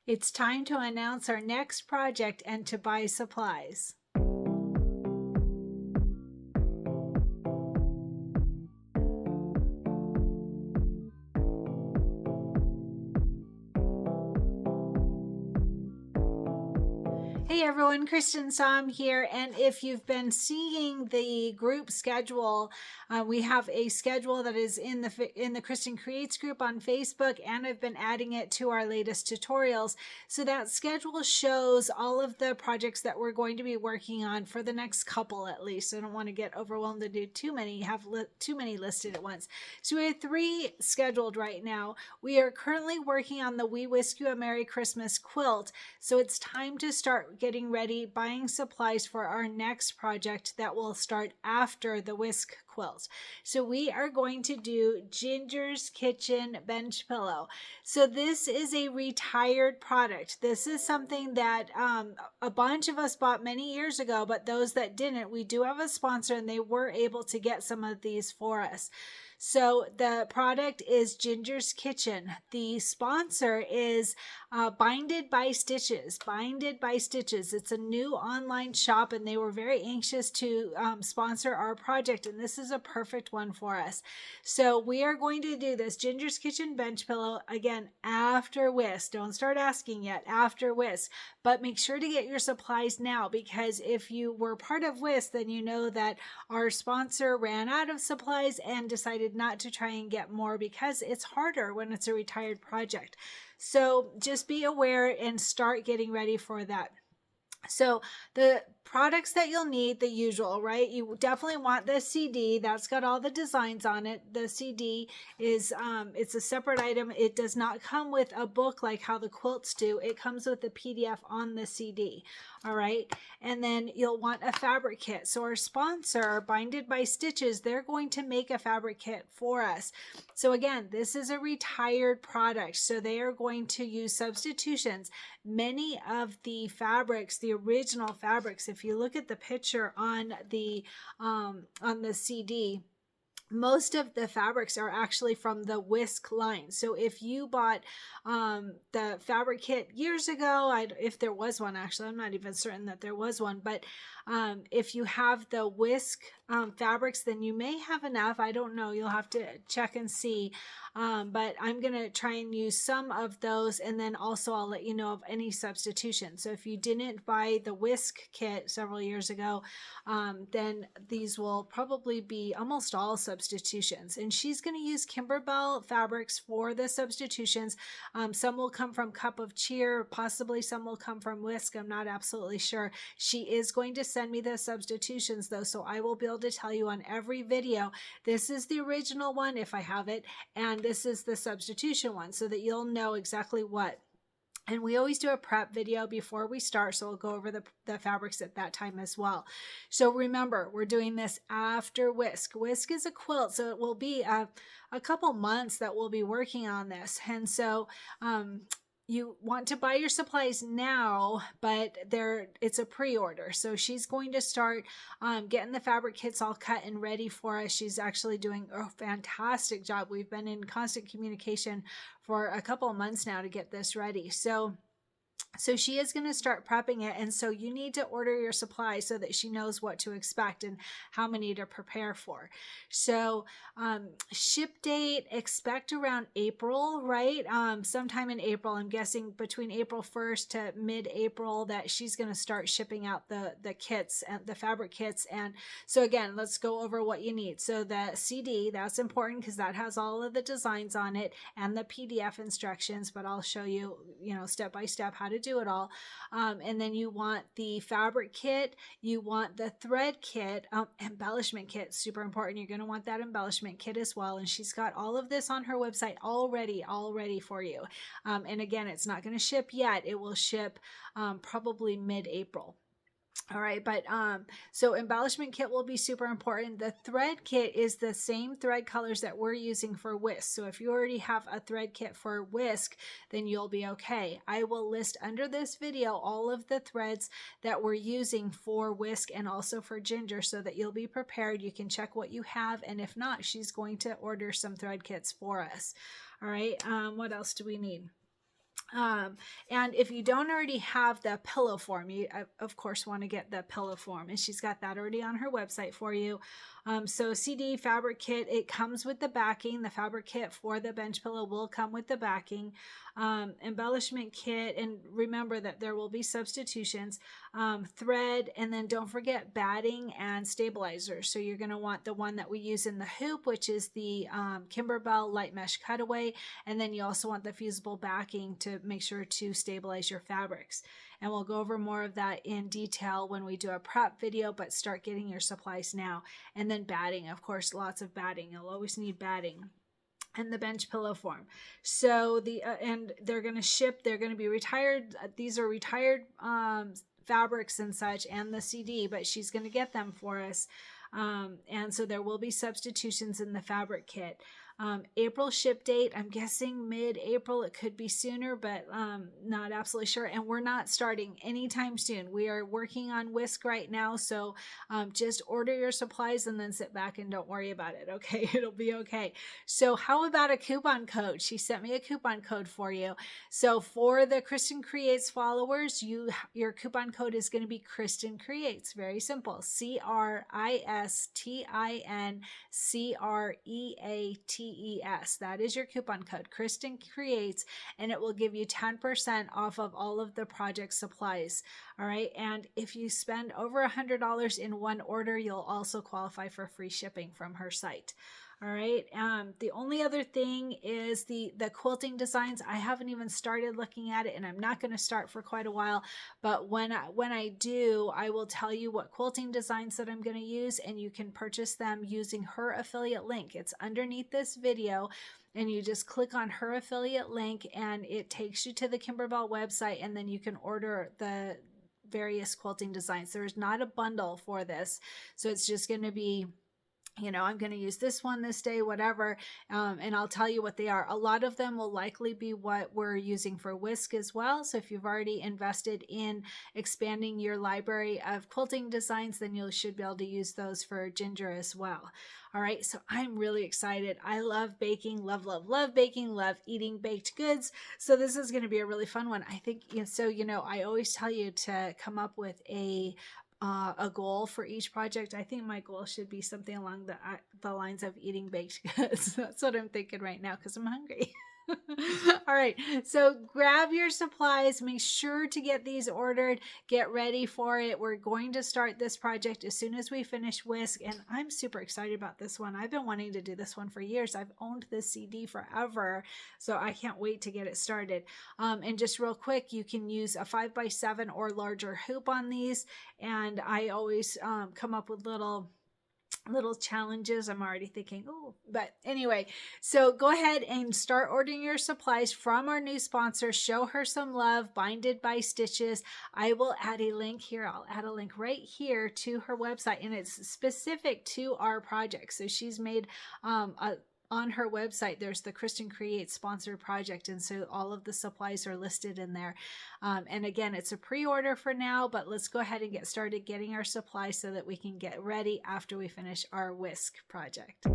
It's time to announce our next project and to buy supplies. Hey everyone, Cristin here, and if you've been seeing the group schedule, we have a schedule that is in the Cristin Creates group on Facebook, and I've been adding it to our latest tutorials. So that schedule shows all of the projects that we're going to be working on for the next couple at least. I don't want to get overwhelmed to do too many, too many listed at once. So we have 3 scheduled right now. We are currently working on the We Wish You a Merry Christmas quilt, so it's time to start getting ready, buying supplies for our next project that will start after the whisk quilt. So we are going to do Ginger's Kitchen Bench Pillow. So this is a retired product. This is something that a bunch of us bought many years ago, but those that didn't, we do have a sponsor and they were able to get some of these for us. So the product is Ginger's Kitchen. The sponsor is Binded by Stitches. Binded by Stitches. It's a new online shop and they were very anxious to sponsor our project, and this is a perfect one for us. So we are going to do this Ginger's Kitchen Bench Pillow again after whisk. Don't start asking yet, after whisk. But make sure to get your supplies now, because if you were part of whisk, then you know that our sponsor ran out of supplies and decided not to try and get more because it's harder when it's a retired project. So just be aware and start getting ready for that. So the products that you'll need, the usual, right? You definitely want the CD. That's got all the designs on it. The CD is, it's a separate item. It does not come with a book like how the quilts do. It comes with a PDF on the CD. All right. And then you'll want a fabric kit. So our sponsor, Binded by Stitches, they're going to make a fabric kit for us. So again, this is a retired product. So they are going to use substitutions. Many of the fabrics, the original fabrics, if you look at the picture on the CD, most of the fabrics are actually from the whisk line. So if you bought the fabric kit years ago, if there was one, actually, I'm not even certain that there was one, but if you have the whisk fabrics, then you may have enough. I don't know. You'll have to check and see. But I'm going to try and use some of those, and then also I'll let you know of any substitution. So if you didn't buy the whisk kit several years ago, then these will probably be almost all substitutions. And she's going to use Kimberbell fabrics for the substitutions. Some will come from Cup of Cheer, possibly some will come from whisk. I'm not absolutely sure. She is going to send me the substitutions though, so I will be able to tell you on every video, this is the original one if I have it, and this is the substitution one, so that you'll know exactly what. And we always do a prep video before we start, so we'll go over the fabrics at that time as well. So remember, we're doing this after whisk. Whisk is a quilt, so it will be a couple months that we'll be working on this. And so you want to buy your supplies now, but it's a pre-order. So she's going to start getting the fabric kits all cut and ready for us. She's actually doing a fantastic job. We've been in constant communication for a couple of months now to get this ready. So she is going to start prepping it, and so you need to order your supplies so that she knows what to expect and how many to prepare for. So ship date, expect around April, right? Sometime in April. I'm guessing between April 1st to mid-April that she's going to start shipping out the kits and the fabric kits. And so again, let's go over what you need. So the CD, that's important because that has all of the designs on it and the PDF instructions, but I'll show you, step by step how to do it all. And then you want the fabric kit, you want the thread kit, embellishment kit, super important. You're going to want that embellishment kit as well. And she's got all of this on her website all ready for you. And again, it's not going to ship yet. It will ship probably mid-April. All right, but so embellishment kit will be super important. The thread kit is the same thread colors that we're using for whisk. So if you already have a thread kit for whisk, then you'll be okay. I will list under this video all of the threads that we're using for whisk and also for Ginger so that you'll be prepared. You can check what you have, and if not, she's going to order some thread kits for us. All right, what else do we need? And if you don't already have the pillow form, you of course want to get the pillow form, and she's got that already on her website for you. So CD fabric kit, it comes with the backing. The fabric kit for the bench pillow will come with the backing. Embellishment kit, and remember that there will be substitutions, thread, and then don't forget batting and stabilizer. So you're going to want the one that we use in the hoop, which is the Kimberbell light mesh cutaway, and then you also want the fusible backing to make sure to stabilize your fabrics. And we'll go over more of that in detail when we do a prep video, but start getting your supplies now. And then batting, of course, lots of batting. You'll always need batting. And the bench pillow form. So and they're going to ship, they're going to be retired. These are retired fabrics and such, and the CD, but she's going to get them for us. And so there will be substitutions in the fabric kit. April ship date, I'm guessing mid-April. It could be sooner, but not absolutely sure. And we're not starting anytime soon. We are working on whisk right now. So just order your supplies and then sit back and don't worry about it. Okay, it'll be okay. So how about a coupon code? She sent me a coupon code for you. So for the Cristin Creates followers, your coupon code is going to be Cristin Creates. Very simple. CRISTINCREATES. That is your coupon code, Cristin Creates, and it will give you 10% off of all of the project supplies. All right. And if you spend over $100 in one order, you'll also qualify for free shipping from her site. All right. The only other thing is the quilting designs. I haven't even started looking at it, and I'm not going to start for quite a while. But when I do, I will tell you what quilting designs that I'm going to use, and you can purchase them using her affiliate link. It's underneath this video, and you just click on her affiliate link, and it takes you to the Kimberbell website, and then you can order the various quilting designs. There is not a bundle for this, so it's just going to be, I'm going to use this one this day, whatever, and I'll tell you what they are. A lot of them will likely be what we're using for whisk as well. So if you've already invested in expanding your library of quilting designs, then you should be able to use those for ginger as well. All right, so I'm really excited. I love baking, love baking, love eating baked goods. So this is going to be a really fun one. I think, I always tell you to come up with a goal for each project. I think my goal should be something along the lines of eating baked goods. That's what I'm thinking right now because I'm hungry. All right, so grab your supplies. Make sure to get these ordered. Get ready for it. We're going to start this project as soon as we finish whisk, and I'm super excited about this one. I've been wanting to do this one for years. I've owned this CD forever, so I can't wait to get it started. And just real quick, you can use a 5x7 or larger hoop on these, and I always come up with little challenges. I'm already thinking, but anyway, so go ahead and start ordering your supplies from our new sponsor. Show her some love. Binded by Stitches. I will add a link here. I'll add a link right here to her website, and it's specific to our project. So she's made on her website, there's the Cristin Creates sponsored project, and so all of the supplies are listed in there. And again, it's a pre-order for now, but let's go ahead and get started getting our supplies so that we can get ready after we finish our whisk project.